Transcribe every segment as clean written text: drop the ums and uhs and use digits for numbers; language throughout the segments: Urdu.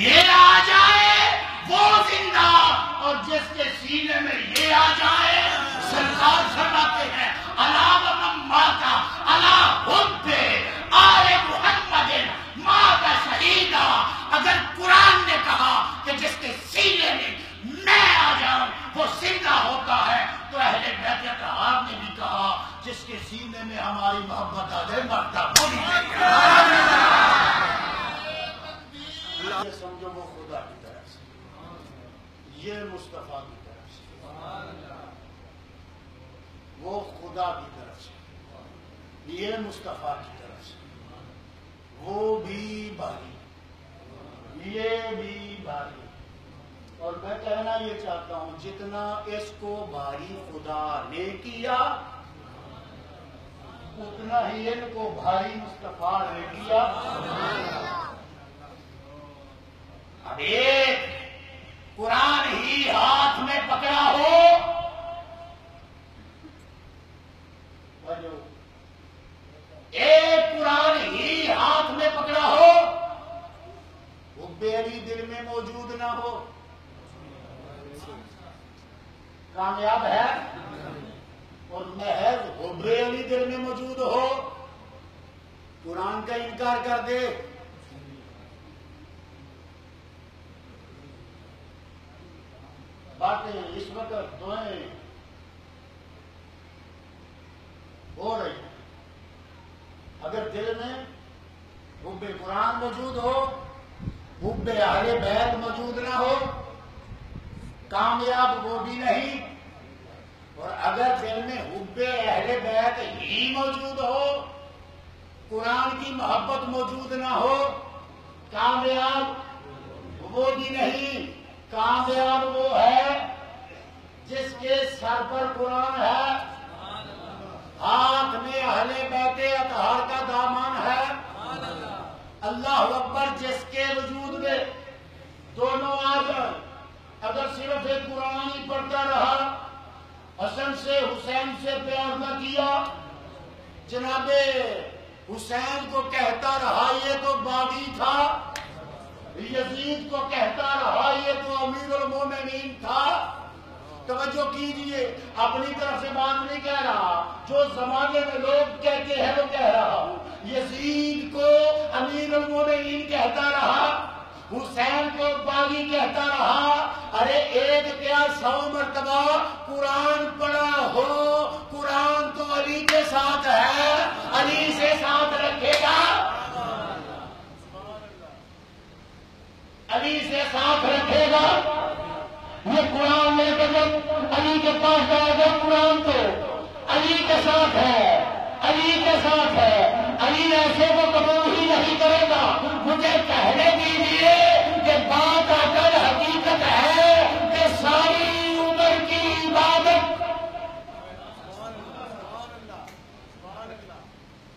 یہ آ جائے وہ زندہ، اور جس کے سینے میں یہ آ جائے، سرکار فرماتے ہیں الا ومما کا الا حب آل محمد مات شہیدا۔ اگر قرآن نے کہا کہ جس کے سینے میں میں آ جاؤں وہ زندہ ہوتا ہے، تو اہل بیت اطہار نے بھی کہا جس کے سینے میں ہماری محبت آ جائے مرتا وہ نہیں جائے گا۔ یہ سمجھو وہ خدا کی طرف سے، یہ مصطفیٰ کی طرف سے، وہ خدا کی طرف سے، یہ مصطفیٰ کی طرف سے، وہ بھی بھاری، یہ بھی بھاری۔ اور میں کہنا یہ چاہتا ہوں جتنا اس کو بھاری خدا نے کیا اتنا ہی ان کو بھائی مصطفیٰ نے کیا۔ اب ایک قرآن ہی ہاتھ میں پکڑا ہو، ایک قرآن ہی ہاتھ میں پکڑا ہو، حب علی دل میں موجود نہ ہو، کامیاب ہے؟ اور محض حب علی دل میں موجود ہو، قرآن کا انکار کر دے، باتیں اس وقت دعائیں ہو رہی ہیں۔ اگر دل میں حب قرآن موجود ہو، حب اہل بیت موجود نہ ہو، کامیاب وہ بھی نہیں۔ اور اگر دل میں حب اہل بیت ہی موجود ہو، قرآن کی محبت موجود نہ ہو، کامیاب وہ بھی نہیں۔ کامیاب وہ ہے جس کے سر پر قرآن ہے، ہاتھ میں اہل بیت اطہار کا دامن ہے، اللہ اکبر، جس کے وجود میں دونوں آدم اگر صرف ایک قرآن ہی پڑھتا رہا، حسن سے حسین سے پیار نہ کیا، جناب حسین کو کہتا رہا یہ تو باغی تھا، یزید کو کہتا رہا یہ تو امیر المومنین تھا۔ توجہ کیجئے، اپنی طرف سے بات نہیں کہہ رہا، جو زمانے میں لوگ کہتے ہیں وہ کہہ رہا ہوں۔ یزید کو امیر المومنین کہتا رہا، حسین کو باغی کہتا رہا، ارے ایک کیا 100 مرتبہ قرآن پڑھا ہو، قرآن تو علی کے ساتھ ہے، علی سے ساتھ رکھے گا، علی سے ساتھ رکھے گا۔ یہ قرآن لے کے جب علی کے پاس جائے گا، قرآن تو علی کے ساتھ ہے، علی کے ساتھ ہے، علی ایسے کو قبول ہی نہیں کرے گا۔ مجھے کہنے دیجیے کہ بات اگر حقیقت ہے کہ ساری عمر کی عبادت،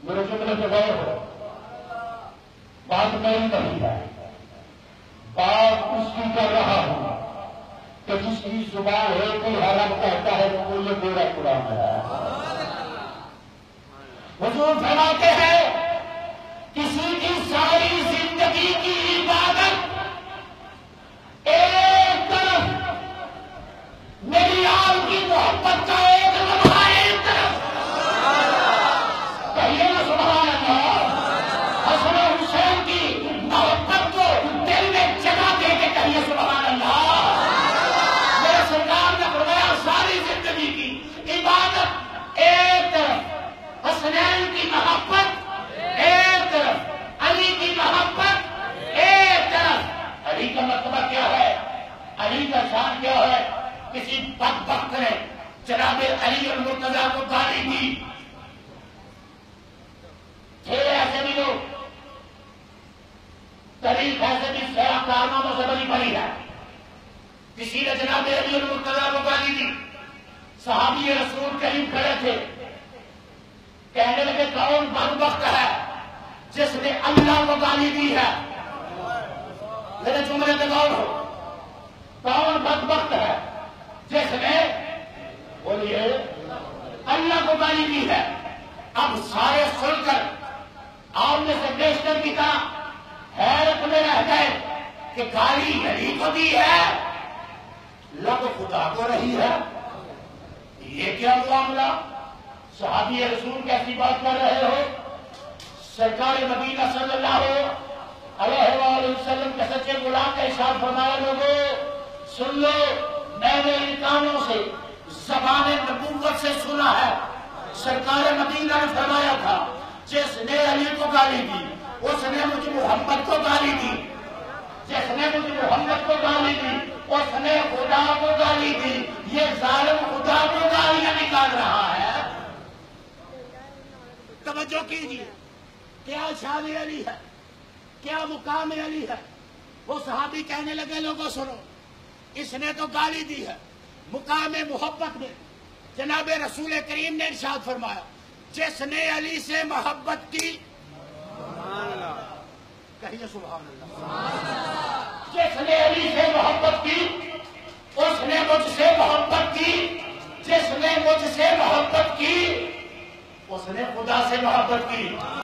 میرے جملے سے غور ہو، بات میری نہیں ہے، بات اس کی کر رہا ہوں کہ جس کی زبان ہے کوئی حرم کہتا ہے وہ یہ میرا قرآن ہے۔ حضور فرماتے ہیں کسی کی ساری زندگی کی عبادت ایک طرف، میری آپ کی محبت کا ایک لمحہ ایک طرف، کہیے نا سبحان اللہ، حسن و حسین کی محبت کو دل میں جگہ دے کے کہیے سبحان اللہ۔ میرے سرکار نے فرمایا ساری زندگی کی عبادت ایک طرف، حسنین کی محبت ایک طرف، علی کی محبت ایک طرف۔ علی کا مرتبہ کیا ہے، علی کا شان کیا ہے؟ کسی بدبخت نے جناب علی المرتضیٰ کو گالی دی، تھے ایسے بھی لوگ، تاریخ ایسے بھی سیاہ کارناموں سے بری بھری ہے، کسی نے جناب علی المرتضیٰ کو گالی دی، صحابی رسول کریم کھڑے تھے، کہنے لگے کون بدبخت ہے جس نے اللہ کو گالی دی ہے؟ میرے جملے پہ غور ہو، کون بدبخت ہے جس نے، بولیے، اللہ کو گالی دی ہے؟ اب سارے سن کر آپ میں سے بیشتر کی طرح حیرت میں رہ گئے کہ گالی علی کو دی ہے، لب خدا کو رہی ہے. یہ کیا معاملہ؟ صحابی رسول کیسی بات کر رہے ہو؟ سرکار مدینہ صلی اللہ علیہ وآلہ وسلم کے سچے غلام کا ارشاد فرمایا، لوگوں سن لو، میں نے ان کانوں سے زبان نبوت سے سنا ہے، سرکار مدینہ نے فرمایا تھا جس نے علی کو گالی دی اس نے مجھے محمد کو گالی دی، جس نے مجھے محمد کو گالی دی اس نے خدا کو گالی دی. یہ ظالم خدا کو گالیاں نکال رہا ہے. توجہ کیجیے، کیا شان علی ہے، کیا مقام علی ہے. وہ صحابی کہنے لگے لوگوں سنو، اس نے تو گالی دی ہے. مقام محبت میں جناب رسول کریم نے ارشاد فرمایا جس نے علی سے محبت کی، کہیے سبحان اللہ، جس نے علی سے محبت کی اس نے مجھ سے محبت کی، جس نے مجھ سے محبت کی اس نے خدا سے محبت کی.